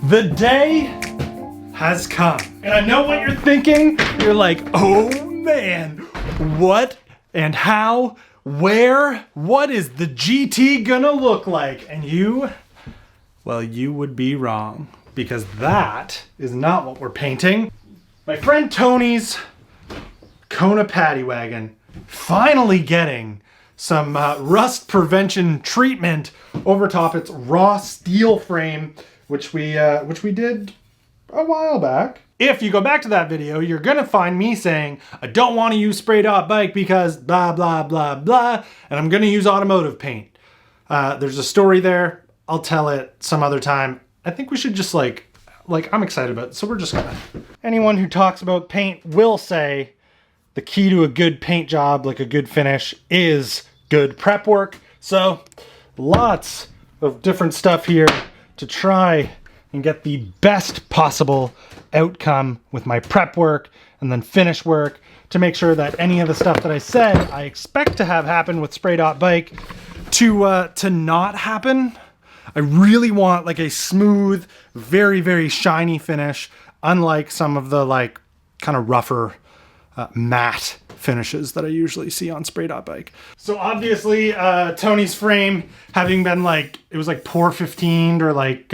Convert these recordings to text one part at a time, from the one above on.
The day has come. And I know what you're thinking. You're like, oh man, what and how, where, what is the GT gonna look like? And you, well, you would be wrong, because that is not what we're painting. My friend Tony's Kona paddy wagon finally getting some rust prevention treatment over top its raw steel frame, which we did a while back. If you go back to that video, you're gonna find me saying, I don't want to use Spray.Bike because blah, blah, blah, blah, and I'm gonna use automotive paint. There's a story there. I'll tell it some other time. I think we should just like I'm excited about it, so we're just gonna. Anyone who talks about paint will say the key to a good paint job, like a good finish, is good prep work. So lots of different stuff here to try and get the best possible outcome with my prep work and then finish work to make sure that any of the stuff that I said I expect to have happen with Spray.Bike to not happen. I really want like a smooth, very, very shiny finish, unlike some of the like kind of rougher matte finishes that I usually see on Spray.Bike. So obviously Tony's frame, having been like, it was like pour 15'd or like,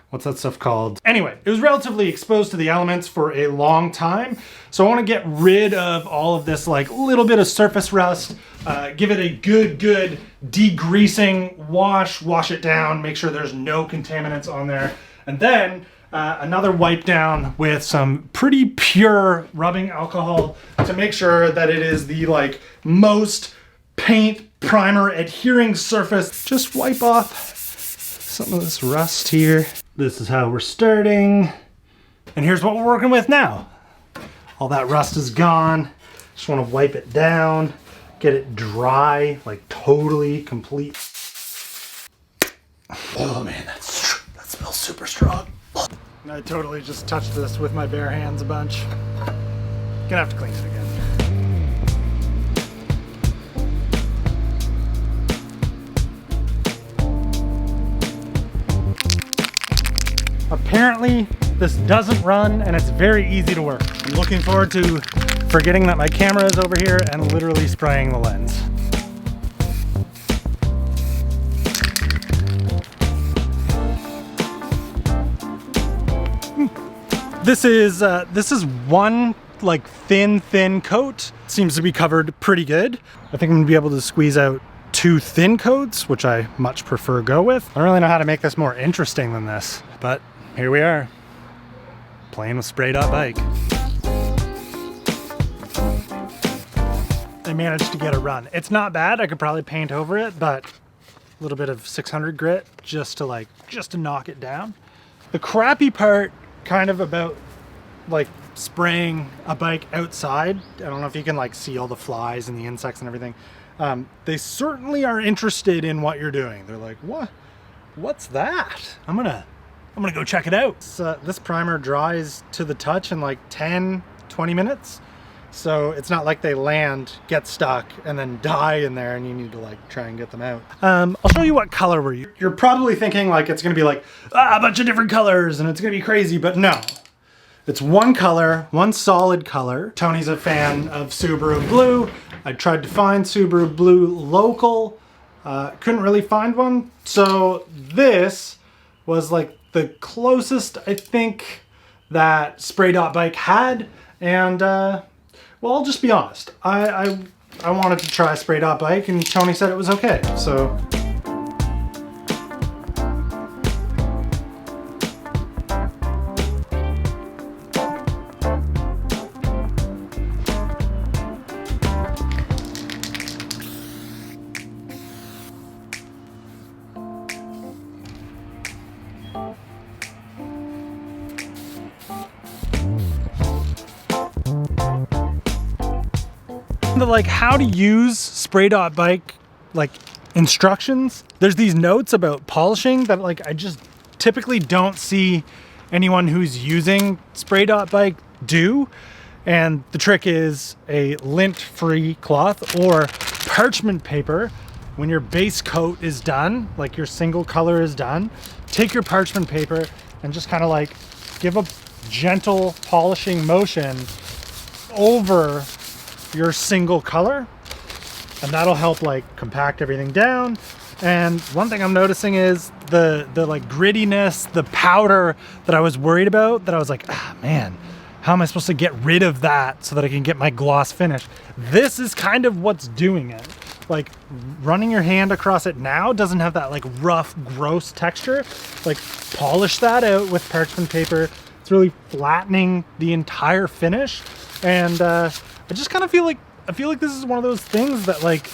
what's that stuff called? Anyway, it was relatively exposed to the elements for a long time. So I want to get rid of all of this like little bit of surface rust, give it a good degreasing wash it down, make sure there's no contaminants on there. And then another wipe down with some pretty pure rubbing alcohol to make sure that it is the like most paint primer adhering surface. Just wipe off some of this rust here. This is how we're starting. And here's what we're working with now. All that rust is gone. Just want to wipe it down, get it dry, like totally complete. Oh man, that smells super strong. I totally just touched this with my bare hands a bunch. Gonna have to clean it again. Apparently this doesn't run and it's very easy to work. I'm looking forward to forgetting that my camera is over here and literally spraying the lens. This is one like thin coat. Seems to be covered pretty good. I think I'm gonna be able to squeeze out 2 thin coats, which I much prefer go with. I don't really know how to make this more interesting than this, but here we are, playing with Spray.Bike. I managed to get a run. It's not bad. I could probably paint over it, but a little bit of 600 grit just to knock it down. The crappy part kind of about like spraying a bike outside, I don't know if you can like see all the flies and the insects and everything. They certainly are interested in what you're doing. They're like, what's that? I'm gonna go check it out. This primer dries to the touch in like 10-20 minutes. So it's not like they land, get stuck, and then die in there and you need to like try and get them out. I'll show you what color we're using. You're probably thinking like it's gonna be like a bunch of different colors and it's gonna be crazy, but no. It's one color, one solid color. Tony's a fan of Subaru Blue. I tried to find Subaru Blue local, couldn't really find one. So this was like the closest I think that Spray.Bike had, and well, I'll just be honest. I wanted to try Spray.Bike and Tony said it was okay, so. The like how to use Spray.Bike like instructions, there's these notes about polishing that like I just typically don't see anyone who's using Spray.Bike do. And the trick is a lint-free cloth or parchment paper. When your base coat is done, like your single color is done, take your parchment paper, and just kind of like give a gentle polishing motion over your single color, and that'll help like compact everything down. And one thing I'm noticing is the like grittiness, the powder that I was worried about, that I was like, ah man, how am I supposed to get rid of that so that I can get my gloss finish? This is kind of what's doing it. Like running your hand across it now doesn't have that like rough, gross texture. Like polish that out with parchment paper. It's really flattening the entire finish. And I just kind of feel like this is one of those things that like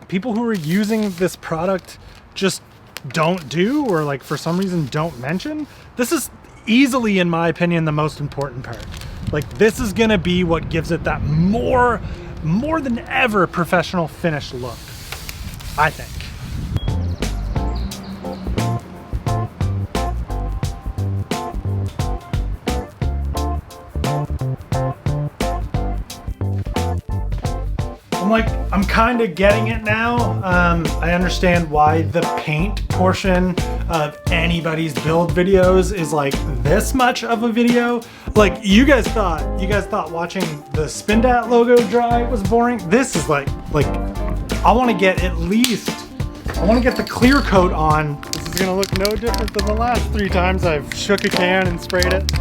people who are using this product just don't do, or like for some reason don't mention. This is easily, in my opinion, the most important part. Like this is gonna be what gives it that more than ever professional finish look, I think. I'm kind of getting it now. I understand why the paint portion of anybody's build videos is like this much of a video. Like you guys thought watching the Spindatt logo dry was boring. This is like I want to get the clear coat on. This is gonna look no different than the last 3 times I've shook a can and sprayed it.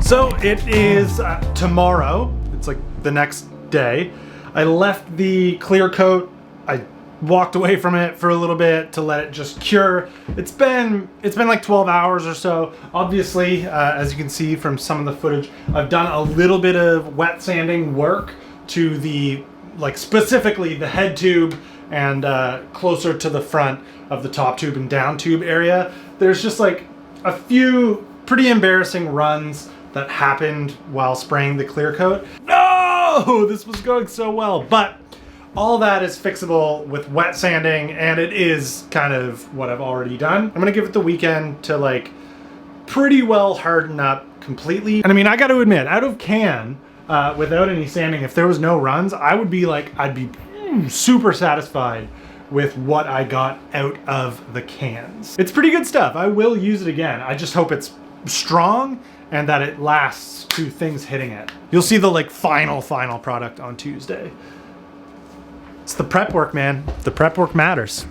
So it is tomorrow. It's like the next day. I left the clear coat. I walked away from it for a little bit to let it just cure. It's been like 12 hours or so. Obviously, as you can see from some of the footage, I've done a little bit of wet sanding work to the, like specifically the head tube and closer to the front of the top tube and down tube area. There's just like a few pretty embarrassing runs that happened while spraying the clear coat. No, this was going so well, but all that is fixable with wet sanding, and it is kind of what I've already done. I'm gonna give it the weekend to like pretty well harden up completely. And I mean, I gotta admit, out of can, without any sanding, if there was no runs, I'd be super satisfied with what I got out of the cans. It's pretty good stuff. I will use it again. I just hope it's strong and that it lasts to things hitting it. You'll see the like final product on Tuesday. It's the prep work, man. The prep work matters.